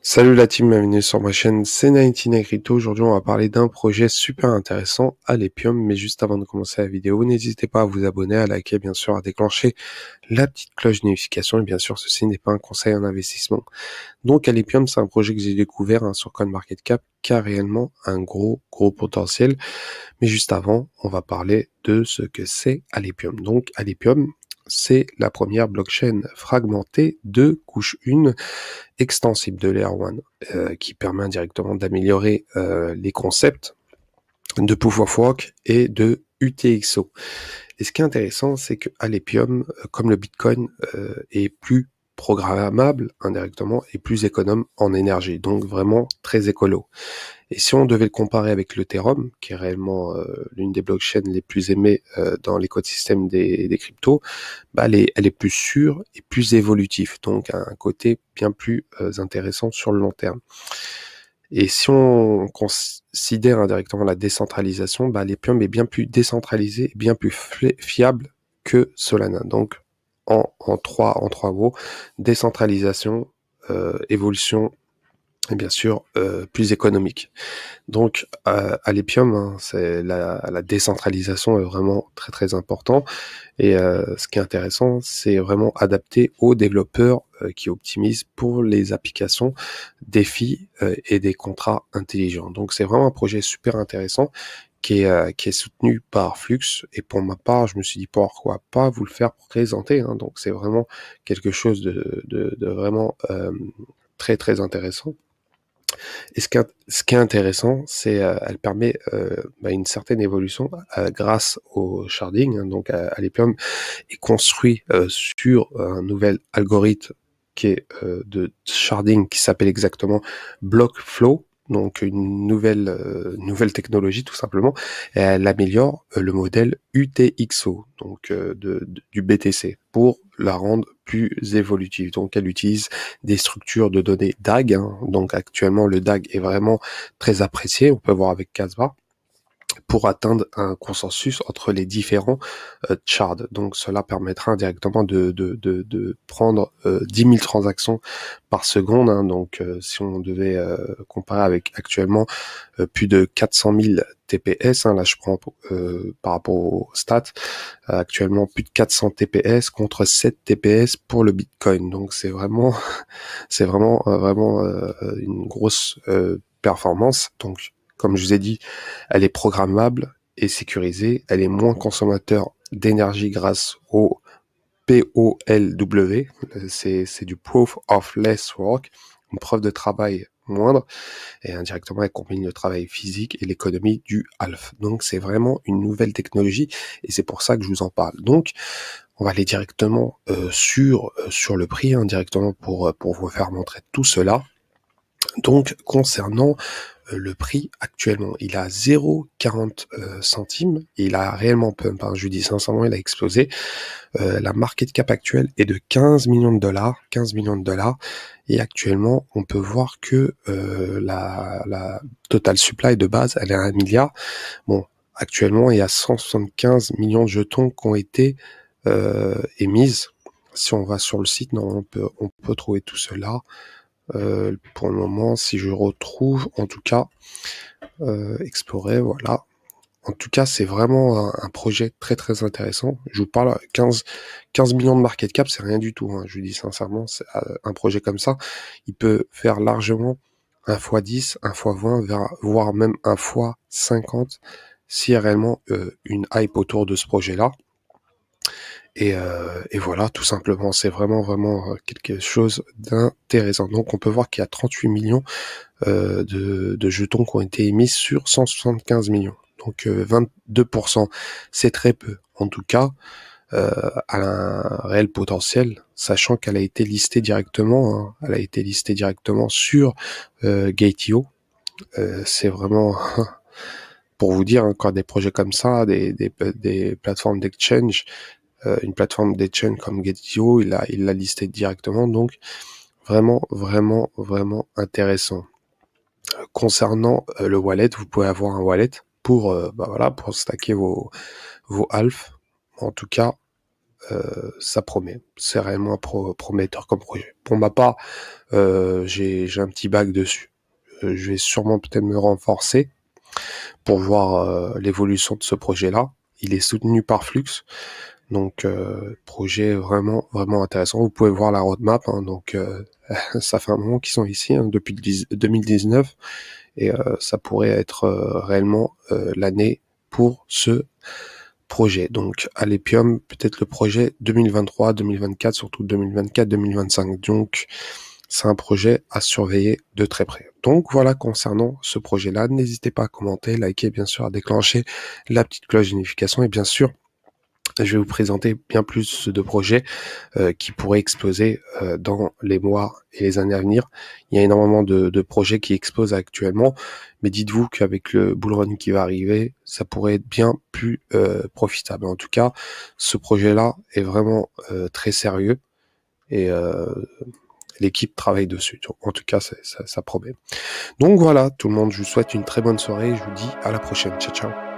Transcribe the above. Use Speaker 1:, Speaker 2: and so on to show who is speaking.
Speaker 1: Salut la team, bienvenue sur ma chaîne, c'est 19 Crypto. Aujourd'hui, on va parler d'un projet super intéressant, Alephium. Mais juste avant de commencer la vidéo, n'hésitez pas à vous abonner, à liker, bien sûr, à déclencher la petite cloche de notification. Et bien sûr, ceci n'est pas un conseil en investissement. Donc, Alephium, c'est un projet que j'ai découvert sur CoinMarketCap qui a réellement un gros potentiel. Mais juste avant, on va parler de ce que c'est Alephium. Donc, Alephium, c'est la première blockchain fragmentée de couche 1 extensible de Layer 1 qui permet indirectement d'améliorer les concepts de Proof of Work et de UTXO. Et ce qui est intéressant, c'est que Alephium, comme le Bitcoin, est plus programmable indirectement et plus économe en énergie, donc vraiment très écolo. Et si on devait le comparer avec l'Ethereum, qui est réellement l'une des blockchains les plus aimées dans l'écosystème des cryptos, bah elle est plus sûre et plus évolutive, donc un côté bien plus intéressant sur le long terme. Et si on considère indirectement la décentralisation, bah l'Ethereum est bien plus décentralisé, bien plus fiable que Solana. Donc en trois mots, décentralisation, évolution et bien sûr plus économique. Donc, Alephium, hein, c'est la décentralisation est vraiment très important. Et ce qui est intéressant, c'est vraiment adapté aux développeurs qui optimisent pour les applications, défis et des contrats intelligents. Donc, c'est vraiment un projet super intéressant qui est soutenu par Flux. Et pour ma part, je me suis dit pourquoi pas vous le faire présenter. Hein. Donc, c'est vraiment quelque chose de vraiment très intéressant. Et ce qui est intéressant, c'est elle permet une certaine évolution grâce au sharding. Hein, donc, Alephium est construit sur un nouvel algorithme qui est de sharding qui s'appelle exactement Blockflow. Donc une nouvelle technologie tout simplement, et elle améliore le modèle UTXO, donc du BTC, pour la rendre plus évolutive. Donc elle utilise des structures de données DAG. Hein. Donc actuellement le DAG est vraiment très apprécié, on peut voir avec Casbah, pour atteindre un consensus entre les différents shards. Donc cela permettra indirectement de prendre 10 000 transactions par seconde. Hein. Donc si on devait comparer avec actuellement plus de 400 000 TPS, hein, là je prends par rapport aux stats, actuellement plus de 400 TPS contre 7 TPS pour le Bitcoin. Donc c'est vraiment une grosse performance. Donc comme je vous ai dit, elle est programmable et sécurisée, elle est moins consommateur d'énergie grâce au POLW, c'est du Proof of Less Work, une preuve de travail moindre, et indirectement elle combine le travail physique et l'économie du half. Donc c'est vraiment une nouvelle technologie et c'est pour ça que je vous en parle. Donc on va aller directement sur le prix, hein, directement pour vous faire montrer tout cela. Donc concernant le prix actuellement, il a 0,40 centimes, et il a réellement pump, hein, je vous dis sincèrement, il a explosé. La market cap actuelle est de 15 millions de dollars, 15 millions de dollars, et actuellement, on peut voir que la total supply de base, elle est à 1 milliard. Bon, actuellement, il y a 175 millions de jetons qui ont été émises. Si on va sur le site, non, on peut trouver tout cela. Pour le moment, si je retrouve, en tout cas, explorer, voilà. En tout cas, c'est vraiment un projet très intéressant. Je vous parle 15 millions de market cap, c'est rien du tout. Hein. Je vous dis sincèrement, un projet comme ça, il peut faire largement 1 x 10, 1 x 20, voire même 1 x 50, s'il y a réellement une hype autour de ce projet-là. Et voilà, tout simplement, c'est vraiment quelque chose d'intéressant. Donc, on peut voir qu'il y a 38 millions de jetons qui ont été émis sur 175 millions. Donc 22%, c'est très peu. En tout cas, elle a un réel potentiel, sachant qu'elle a été listée directement. Hein, elle a été listée directement sur Gate.io. C'est vraiment pour vous dire, hein, quand des projets comme ça, des plateformes d'exchange, une plateforme d'exchange comme Gate.io, il l'a listé directement. Donc vraiment intéressant. Concernant le wallet, vous pouvez avoir un wallet pour pour stacker vos alphes. En tout cas, ça promet. C'est réellement prometteur comme projet. Pour ma part, j'ai un petit bac dessus. Je vais sûrement peut-être me renforcer pour voir l'évolution de ce projet-là. Il est soutenu par Flux, donc projet vraiment vraiment intéressant. Vous pouvez voir la roadmap, hein, donc ça fait un moment qu'ils sont ici, hein, depuis 2019, et ça pourrait être réellement l'année pour ce projet. Donc à l'Epium, peut-être le projet 2023, 2024, surtout 2024, 2025. Donc c'est un projet à surveiller de très près. Donc voilà concernant ce projet-là, n'hésitez pas à commenter, liker, bien sûr, à déclencher la petite cloche de notification, et bien sûr, je vais vous présenter bien plus de projets qui pourraient exploser dans les mois et les années à venir. Il y a énormément de projets qui explosent actuellement, mais dites-vous qu'avec le bull run qui va arriver, ça pourrait être bien plus profitable. En tout cas, ce projet-là est vraiment très sérieux, et l'équipe travaille dessus. Donc, en tout cas, ça promet. Donc voilà, tout le monde, je vous souhaite une très bonne soirée et je vous dis à la prochaine. Ciao, ciao.